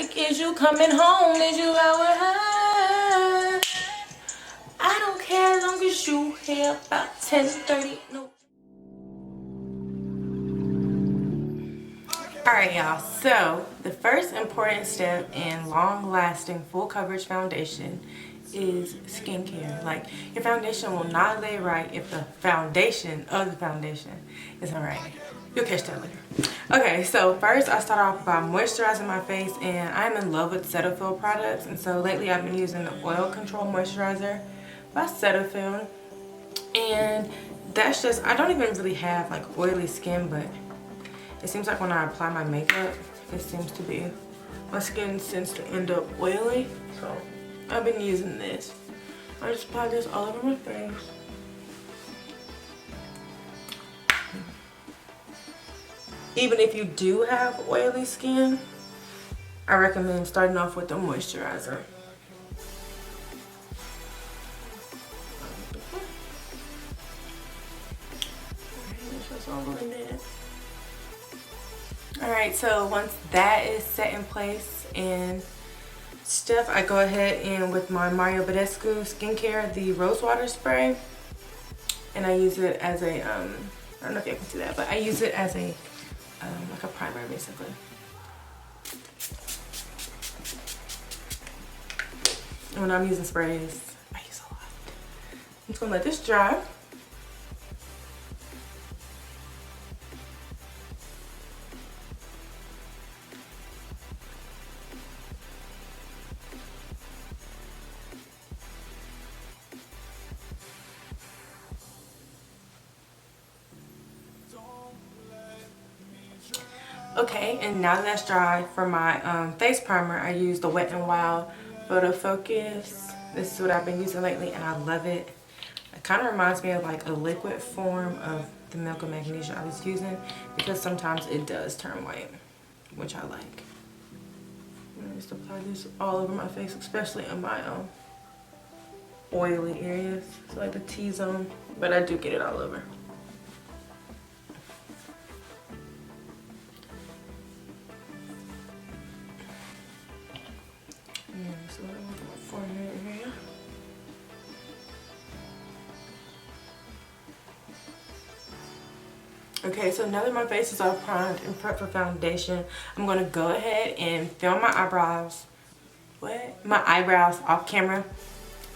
like, is you coming home? Is you out with her? I don't care as long as you here about 10:30. No. Alright, y'all, so the first important step in long-lasting full coverage foundation is skincare. Like, your foundation will not lay right if the foundation of the foundation isn't right. You'll catch that later. Okay, so first I start off by moisturizing my face, and I'm in love with Cetaphil products, and so lately I've been using the oil control moisturizer by Cetaphil, and that's just, I don't even really have like oily skin, but it seems like when I apply my makeup, it seems to be, my skin tends to end up oily. So I've been using this. I just apply this all over my face. Even if you do have oily skin, I recommend starting off with the moisturizer. Alright, so once that is set in place and stuff, I go ahead and with my Mario Badescu skincare, the rose water spray, and I use it as a I don't know if you can see that, but I use it as a like a primer basically. And when I'm using sprays, I use a lot. I'm just gonna let this dry. Okay, and now that that's dry, for my face primer, I use the Wet n Wild Photo Focus. This is what I've been using lately, and I love it. It kind of reminds me of like a liquid form of the Milk of Magnesia I was using, because sometimes it does turn white, which I like. I just apply this all over my face, especially in my oily areas, so like the T-zone, but I do get it all over. Okay, so now that my face is all primed and prepped for foundation, I'm going to go ahead and film my eyebrows. My eyebrows off camera.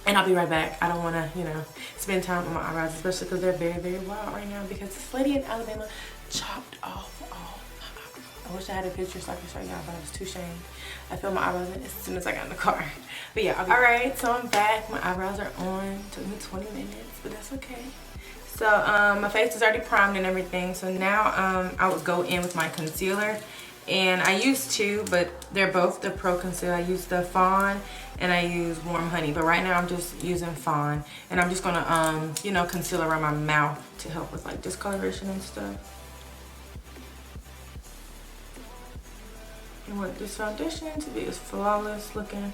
And I'll be right back. I don't want to, you know, spend time on my eyebrows, especially because they're very, very wild right now, because this lady in Alabama chopped off all my eyebrows. I wish I had a picture so I could show y'all, but I was too ashamed. I filmed my eyebrows in as soon as I got in the car. But yeah, alright, so I'm back. My eyebrows are on. Took me 20 minutes, but that's okay. So my face is already primed and everything. So now I would go in with my concealer. And I use two, but they're both the Pro Concealer. I use the Fawn and I use Warm Honey. But right now I'm just using Fawn. And I'm just gonna, you know, conceal around my mouth to help with like discoloration and stuff. I want this foundation to be as flawless looking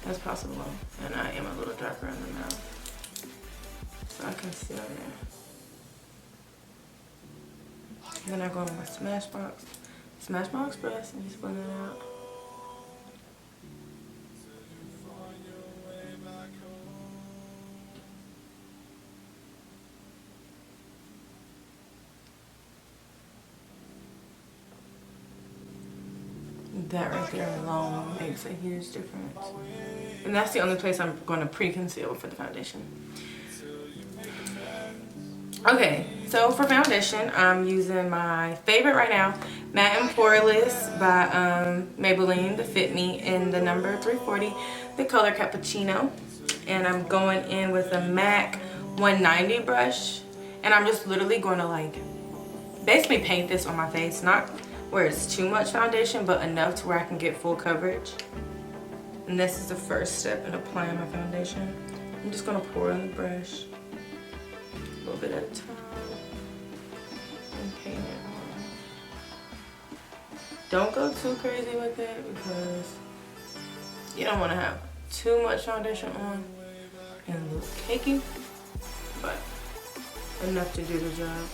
as possible. And I am a little darker in the mouth, so I conceal there. And then I go in my Smashbox brush, and just blend it out. That right there alone makes a huge difference. And that's the only place I'm going to pre-conceal for the foundation. Okay, so for foundation, I'm using my favorite right now, Matte and Poreless by Maybelline, the Fit Me, in the number 340, the color Cappuccino. And I'm going in with a MAC 190 brush. And I'm just literally going to like basically paint this on my face, not where it's too much foundation, but enough to where I can get full coverage. And this is the first step in applying my foundation. I'm just gonna pour in the brush a little bit at a time and paint it on. Don't go too crazy with it because you don't want to have too much foundation on and look cakey, but enough to do the job.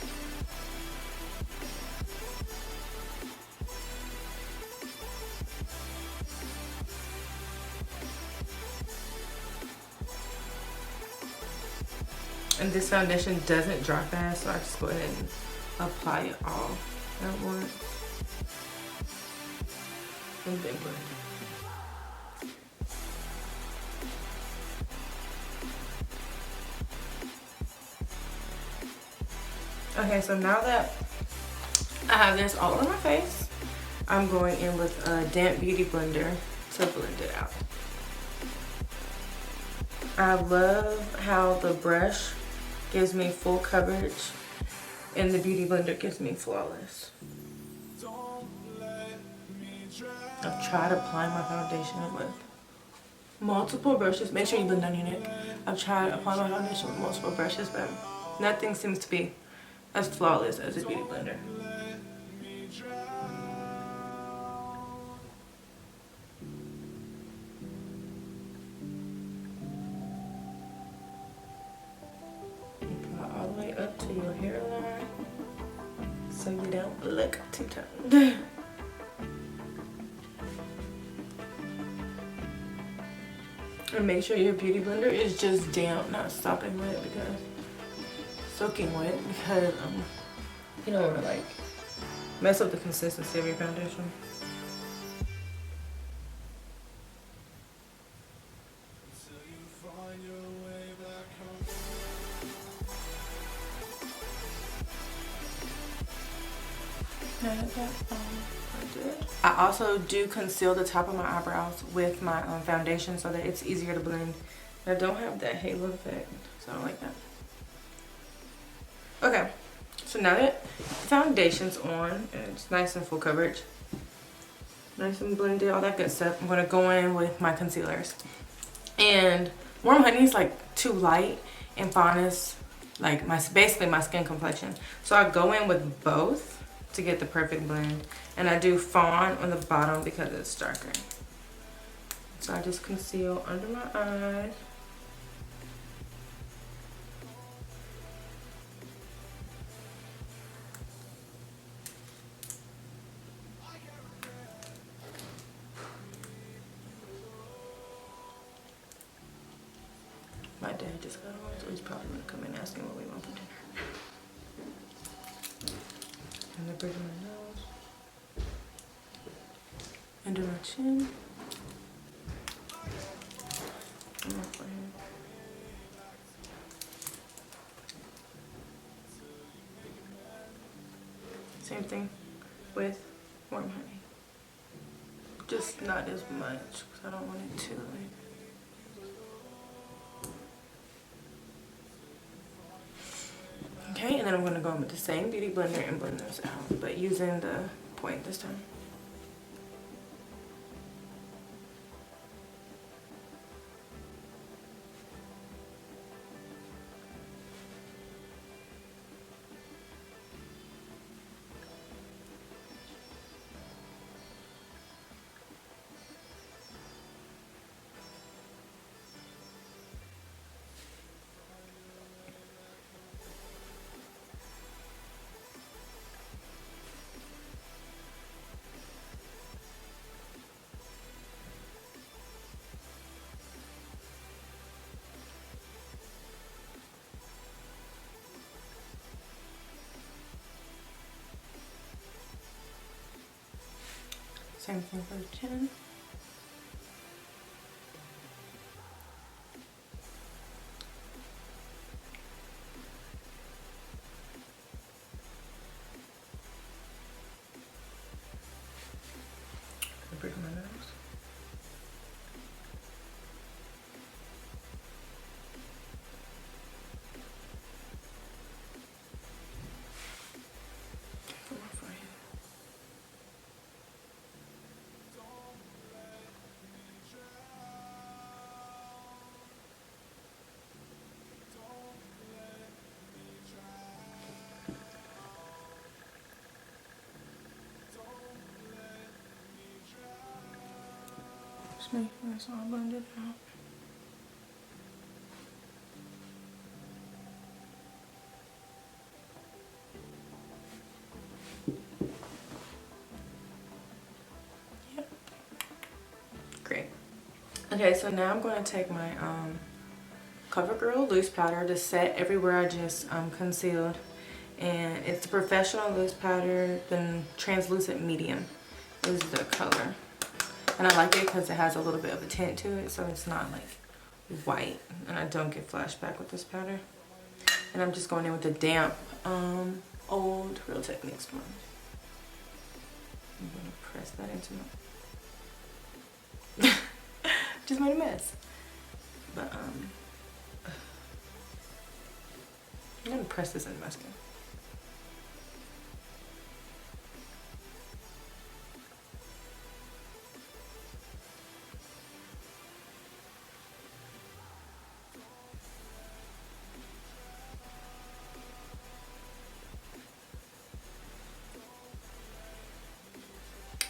And this foundation doesn't dry fast, so I just go ahead and apply it all at once. And then blend it. Okay, so now that I have this all on my face, I'm going in with a damp beauty blender to blend it out. I love how the brush gives me full coverage and the beauty blender gives me flawless. I've tried applying my foundation with multiple brushes. Make sure you blend down your neck. I've tried applying my foundation with multiple brushes, but nothing seems to be as flawless as a beauty blender. Apply all the way up to your hairline so you don't look two-toned. And make sure your beauty blender is just damp, not sopping wet, because soaking wet, because you don't want to like mess up the consistency of your foundation. I also do conceal the top of my eyebrows with my foundation so that it's easier to blend. I don't have that halo effect, so I don't like that. Okay, so now that the foundation's on and it's nice and full coverage, nice and blended, all that good stuff, I'm gonna go in with my concealers. And Warm Honey is like too light, and Fawn is like basically my skin complexion. So I go in with both to get the perfect blend, and I do Fawn on the bottom because it's darker. So I just conceal under my eyes. My dad just got home, so he's probably gonna come in asking what we want for dinner. And the bridge of my nose, under my chin, and my forehead. Same thing with Warm Honey, just not as much because I don't want it too like. Okay, and then I'm gonna go in with the same beauty blender and blend those out, but using the point this time. Same thing for the chin. The bridge of my nose. For my forehead. Just make sure it's all blended out. Yep. Great. Okay, so now I'm going to take my CoverGirl loose powder, the set everywhere I just concealed. And it's the professional loose powder, the translucent medium is the color. And I like it because it has a little bit of a tint to it, so it's not like white. And I don't get flashback with this powder. And I'm just going in with a damp old Real Techniques sponge. I'm gonna press that into my just made a mess. But I'm gonna press this into my skin.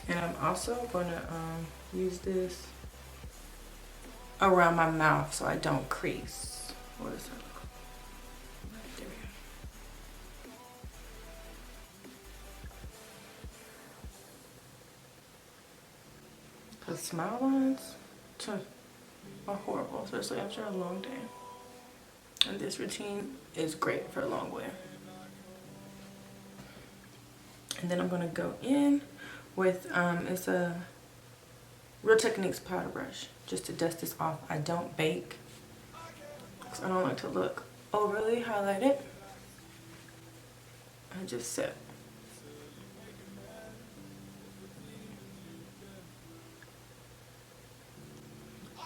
And I'm also gonna use this around my mouth so I don't crease. What is that look? There we go. Cause smile lines are horrible, especially after a long day. And this routine is great for a long wear. And then I'm gonna go in with it's a Real Techniques powder brush just to dust this off. I don't bake because I don't like to look overly highlighted. I just set.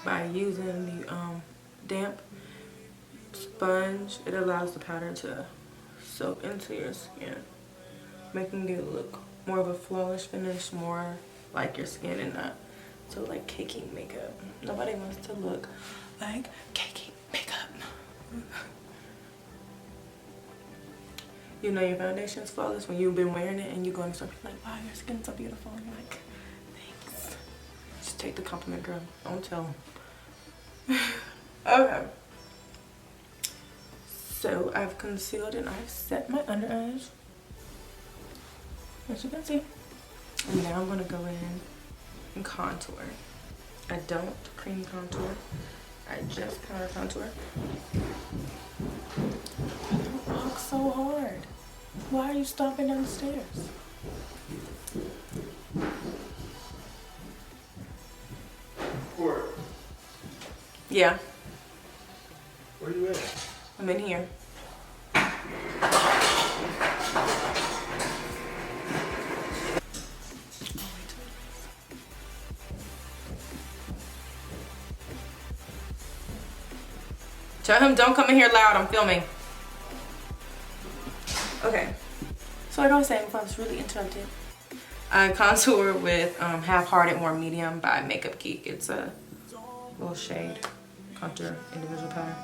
By using the damp sponge, it allows the powder to soak into your skin, making it look more of a flawless finish, more like your skin and not so like caking makeup. Nobody wants to look like caking makeup. You know your foundation's flawless when you've been wearing it and you go and start like, wow, your skin's so beautiful. And you're like, thanks. Just take the compliment, girl. Don't tell them. Okay. So I've concealed and I've set my under eyes, as you can see. And now I'm gonna go in and contour. I don't cream contour. I just powder contour. Don't walk so hard. Why are you stomping down the stairs? Court. Yeah. Where you at? I'm in here. Tell him don't come in here loud, I'm filming. Okay, so like I was saying before I was really interrupted, I contour with Half-Hearted Warm Medium by Makeup Geek. It's a little shade contour individual powder.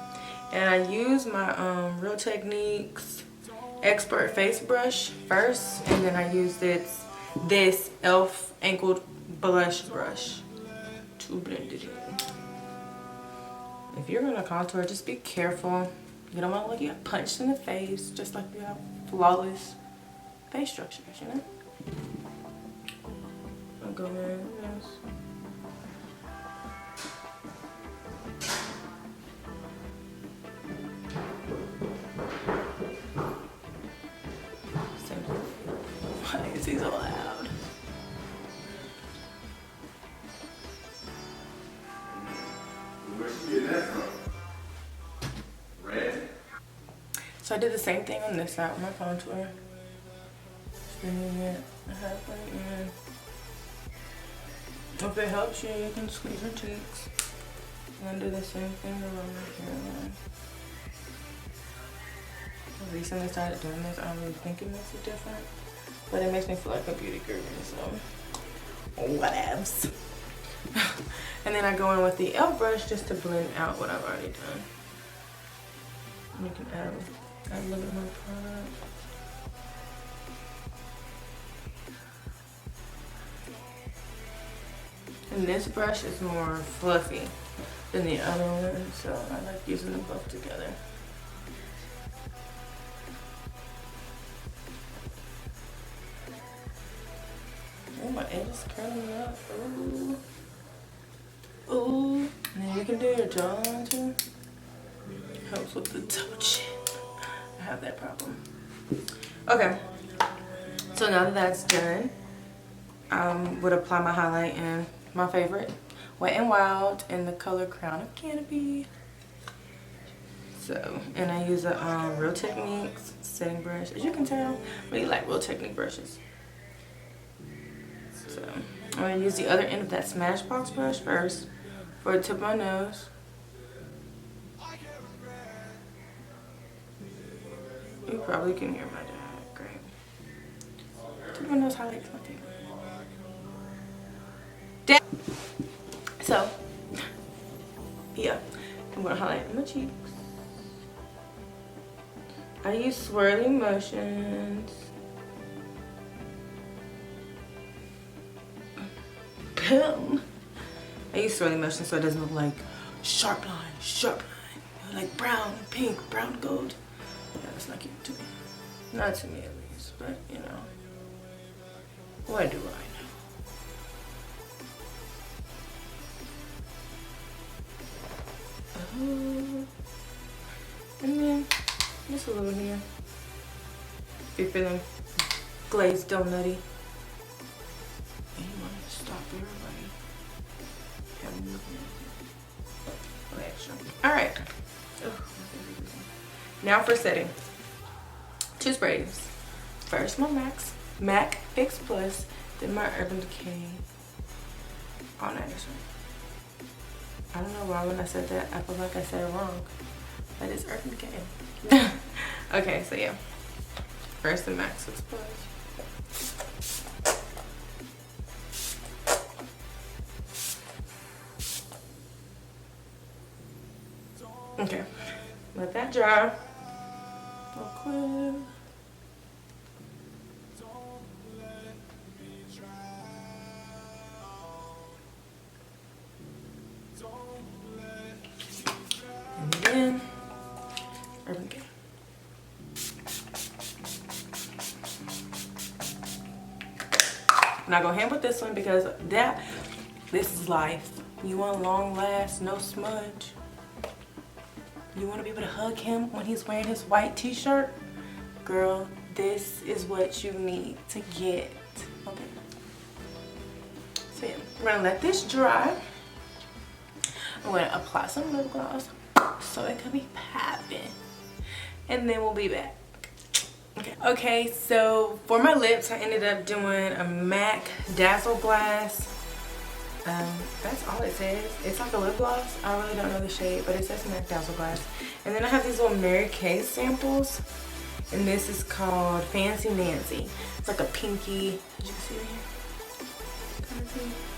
And I use my Real Techniques Expert Face Brush first, and then I use this e.l.f. Angled Blush Brush to blend it in. If you're gonna contour, just be careful. You don't want to get punched in the face, just like you have flawless face structures, you know? I'll go in with this. Why is he so loud? Where'd you get that from? Red? So I did the same thing on this side with my contour. Spinning it halfway in. If it helps you, you can squeeze your cheeks. And do the same thing around my hairline. I recently started doing this. I don't really think it makes a difference, but it makes me feel like a beauty guru, so whatevs. And then I go in with the e.l.f. brush just to blend out what I've already done. And you can add a little bit more product. And this brush is more fluffy than the other one, so I like using them both together. Oh, my edge is curling up. Ooh. Ooh. And then you can do your jawline too. Helps with the double chin. I have that problem. Okay. So now that that's done, I would apply my highlight in my favorite, Wet n Wild, in the color Crown of Canopy. So, and I use a Real Techniques setting brush. As you can tell, I really like Real Technique brushes. So, I'm going to use the other end of that Smashbox brush first for the tip of my nose. You probably can hear my dad. Great. Tip of my nose highlights my favorite. Dad. So, yeah, I'm going to highlight my cheeks. I use swirling motions. Boom. I use swirling motions so it doesn't look like sharp line, like brown, pink, brown, gold. Yeah, that's not cute to me. Not to me at least, but you know. What do I know? And then just a little here. If you're feeling glazed donutty. And you want to stop everybody. Have them looking at you. Okay, extra. Alright. Now for setting. 2 sprays. First my MAC Fix Plus, then my Urban Decay All Nighter Spray. I don't know why when I said that I feel like I said it wrong. But it's Urban Decay. Okay, so yeah. First the MAC Fix Plus. Okay, let that dry real quick. And then Urban Decay. I'm not gonna hand with this one because this is life. You want long last, no smudge. You want to be able to hug him when he's wearing his white t-shirt? Girl, this is what you need to get. Okay. So yeah, we're gonna let this dry. I'm gonna apply some lip gloss so it can be popping. And then we'll be back. Okay, so for my lips, I ended up doing a MAC Dazzle Glass. That's all it says. It's like a lip gloss. I really don't know the shade, but it says MAC Dazzle Glass. And then I have these little Mary Kay samples. And this is called Fancy Nancy. It's like a pinky. Did you see it here?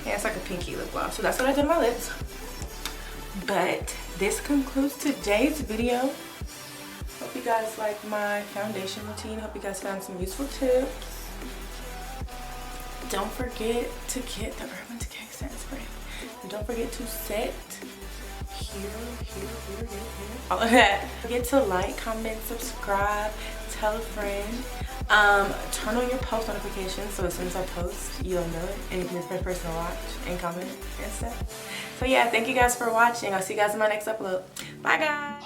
Yeah, it's like a pinky lip gloss. So that's what I did on my lips. But this concludes today's video. Hope you guys like my foundation routine. Hope you guys found some useful tips. Don't forget to get the Urban Decay setting spray. And don't forget to set here, all of that. Don't forget to like, comment, subscribe, tell a friend. Turn on your post notifications so as soon as I post, you'll know it. And if you're the first person to watch and comment and stuff. So yeah, thank you guys for watching. I'll see you guys in my next upload. Bye guys.